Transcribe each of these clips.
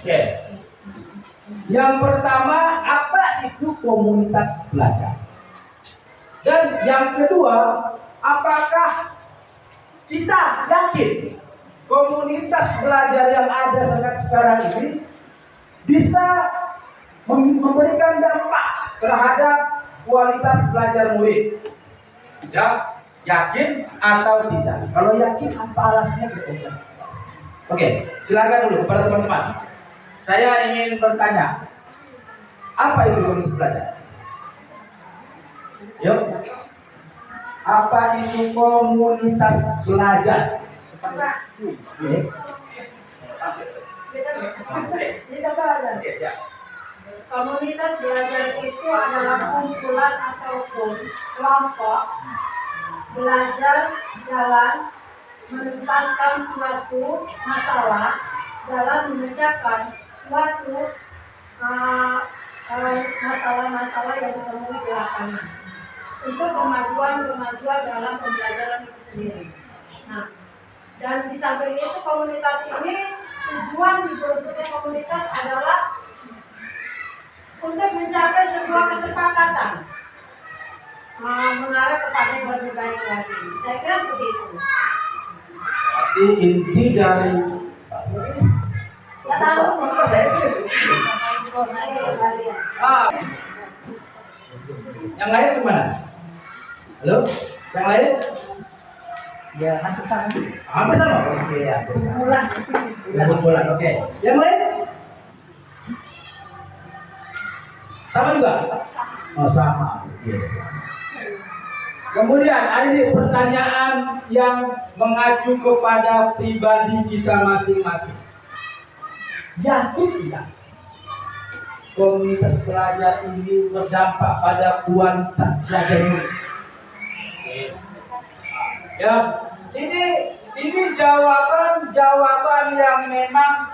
Yes. Yang pertama, apa itu komunitas belajar? Dan yang kedua, apakah kita yakin komunitas belajar yang ada sekarang ini bisa memberikan dampak terhadap kualitas belajar murid? Ya, yakin atau tidak? Kalau yakin, apa alasannya berbeda? Oke, silakan dulu kepada teman-teman. Saya ingin bertanya, apa itu komunitas belajar? Yuk, apa itu komunitas belajar? Komunitas belajar itu adalah kumpulan ataupun kelompok belajar dalam menuntaskan suatu masalah, dalam memecahkan suatu masalah-masalah yang ditemui di lapangan untuk kemajuan dalam pembelajaran itu sendiri. Nah, dan di samping itu komunitas ini, tujuan dibentuknya komunitas adalah untuk mencapai sebuah kesepakatan mengarah kepada yang lebih baik lagi. Saya kira seperti itu. Berarti inti dari saya yang lain kemana? Halo? Yang lain? Ya, hampir sama. Hampir sama? Oke, hampir sama. Bulan, oke. Yang lain? Sama juga? Oh, sama. Oke. Kemudian ada pertanyaan yang mengacu kepada pribadi kita masing-masing. Yakin tidak komunitas belajar ini berdampak pada kualitas belajar murid? Ya, ini jawaban yang memang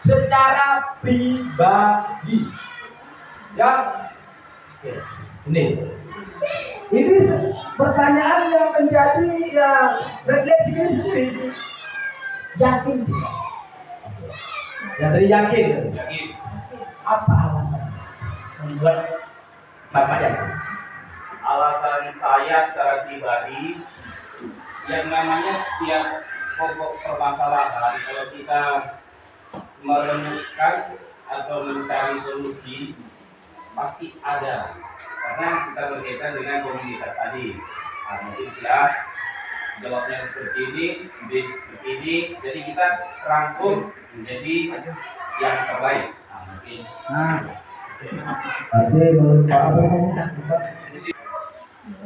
secara pribadi. Ya, ini pertanyaan yang menjadi ya refleksi diri sendiri. Yakin tidak? Ya, tadi yakin. Apa alasan membuat Bapak yakin? Alasan saya secara pribadi, yang namanya setiap pokok permasalahan, kalau kita merenungkan atau mencari solusi, pasti ada, karena kita berkaitan dengan komunitas tadi. Nah, mungkin jawabnya seperti ini, seperti ini, jadi kita rangkum menjadi yang terbaik. Nah, mungkin.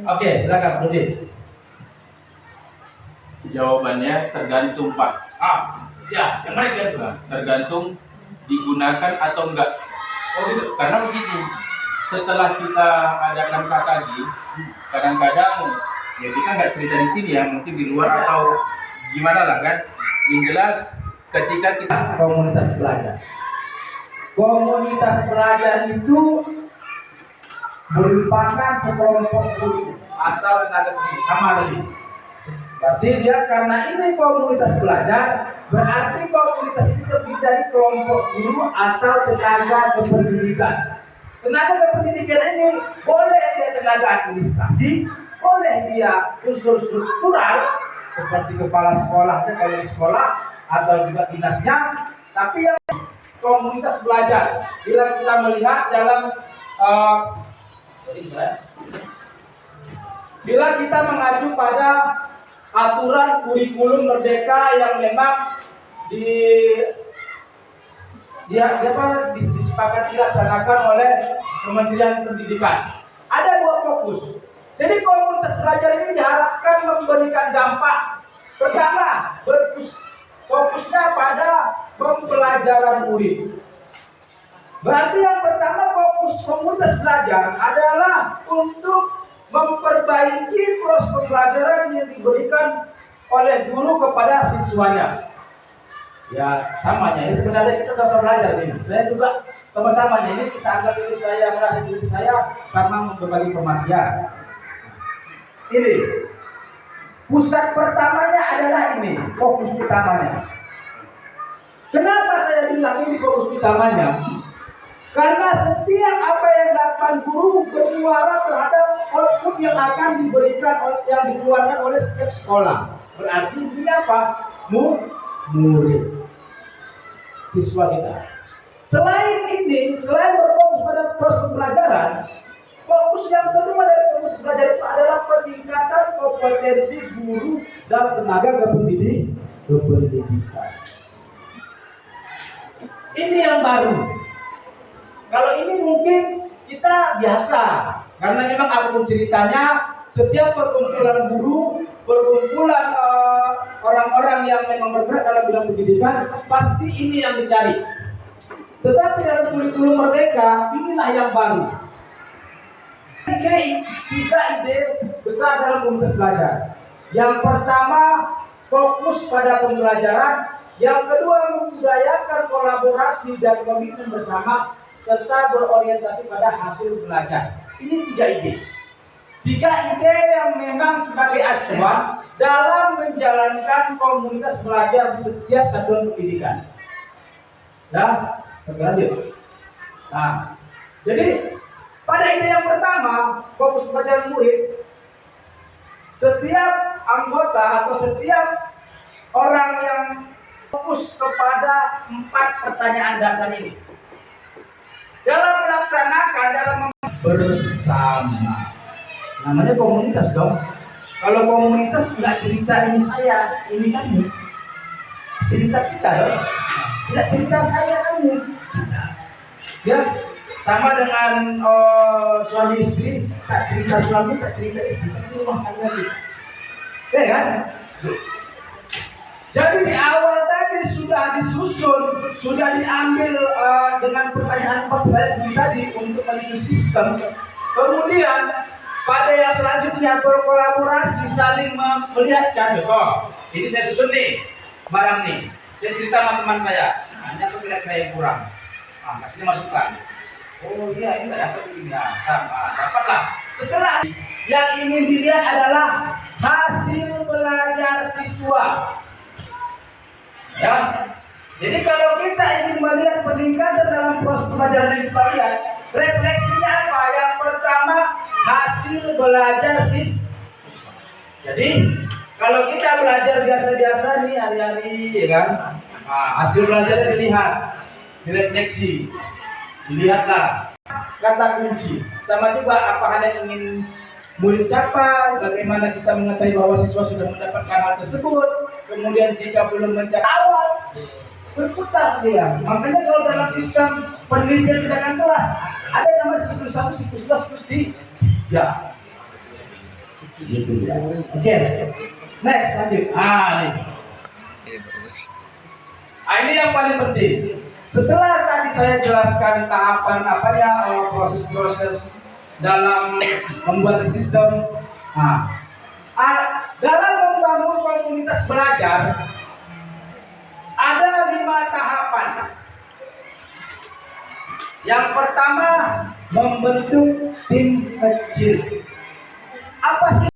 Oke, silakan Nurdin. Jawabannya tergantung, Pak. Ya, yang mana tergantung? Tergantung digunakan atau enggak. Oh gitu. Karena begini, setelah kita adakan KKG, kadang-kadang ya kita nggak cerita di sini ya, mungkin di luar atau gimana lah kan. Yang jelas ketika kita komunitas belajar. Komunitas belajar itu merupakan sekelompok guru atau tenaga pendidik, sama tadi. Berarti dia karena ini komunitas belajar, berarti komunitas itu terdiri dari kelompok guru atau tenaga kependidikan. Tenaga kependidikan ini boleh dia tenaga administrasi, boleh dia unsur struktural seperti kepala sekolahnya kalau di sekolah atau juga dinasnya, tapi yang komunitas belajar. Bila kita melihat dalam bila kita mengacu pada aturan kurikulum merdeka yang memang disepakati dilaksanakan oleh Kementerian Pendidikan, ada dua fokus. Jadi komunitas belajar ini diharapkan memberikan dampak. Pertama, fokusnya pada pembelajaran murid. Berarti yang pertama, fokus komunitas belajar adalah untuk memperbaiki proses pembelajaran yang diberikan oleh guru kepada siswanya. Ya, samanya ini sebenarnya kita sama-sama belajar ini. Saya juga sama-sama ini kita anggap ini saya merasa diri saya sama berbagi informasi ya. Ini pusat pertamanya adalah ini, fokus utamanya. Kenapa saya bilang ini fokus utamanya karena setiap apa yang dilakukan guru bermuara terhadap output yang akan diberikan yang dikeluarkan oleh setiap sekolah. Berarti ini apa? Murid, siswa kita. Selain ini, selain berfokus pada proses pembelajaran, fokus yang kedua dari proses belajar itu adalah peningkatan kompetensi guru dan tenaga kependidikan. Ini yang baru. Kalau ini mungkin kita biasa, karena memang apapun ceritanya, setiap perkumpulan guru, perkumpulan orang-orang yang memang bergerak dalam bidang pendidikan, pasti ini yang dicari. Tetapi dalam kurikulum Merdeka, inilah yang baru. Tiga ide besar dalam komunitas belajar. Yang pertama, fokus pada pembelajaran. Yang kedua, membudayakan kolaborasi dan komitmen bersama, serta berorientasi pada hasil belajar. Ini tiga ide. Tiga ide yang memang sebagai acuan dalam menjalankan komunitas belajar di setiap satuan pendidikan. Ya, lanjut. Nah, jadi pada ide yang pertama, fokus pelajaran murid, setiap anggota atau setiap orang yang fokus kepada 4 pertanyaan dasar ini dalam melaksanakan dalam bersama. Namanya komunitas dong. Kalau komunitas nggak cerita ini saya, ini kamu, cerita kita dong. Tidak cerita saya kamu. Ya, sama dengan suami istri, tak cerita suami, tak cerita istri, tapi rumah tangga kita. Ya kan? Jadi di awal tadi sudah disusun, sudah diambil dengan pertanyaan tadi untuk menyusun sistem. Kemudian pada yang selanjutnya berkolaborasi, saling melihatkan. Oh, ini saya susun nih, barang nih. Saya cerita sama teman saya, hanya tuh kira-kira yang kurang. Nah, kasih masukan. Oh iya, ini nggak dapat ini, ya, sama, dapatlah. Setelah yang ingin dilihat adalah hasil belajar siswa. Ya, jadi kalau kita ingin melihat peningkatan dalam proses pelajaran yang kita lihat, refleksinya apa? Yang pertama, hasil belajar siswa. Jadi kalau kita belajar biasa-biasa nih hari-hari, ya kan, nah, hasil belajarnya dilihat, direfleksi, dilihatlah kata kunci. Sama juga apa hal yang ingin murid capai, bagaimana kita mengetahui bahwa siswa sudah mendapatkan hal tersebut. Kemudian jika belum mencapai awal, berputar dia. Makanya kalau dalam sistem pendidikan tindakan kelas ada nama siklus 1, siklus 2, siklus 3. Gitu ya. Oke. Next, lanjut. Nih. Ini yang paling penting. Setelah tadi saya jelaskan tahapan apa ya, proses-proses dalam membuat sistem. Dalam membangun komunitas belajar ada 5 tahapan. Yang pertama, membentuk tim kecil. Apa sih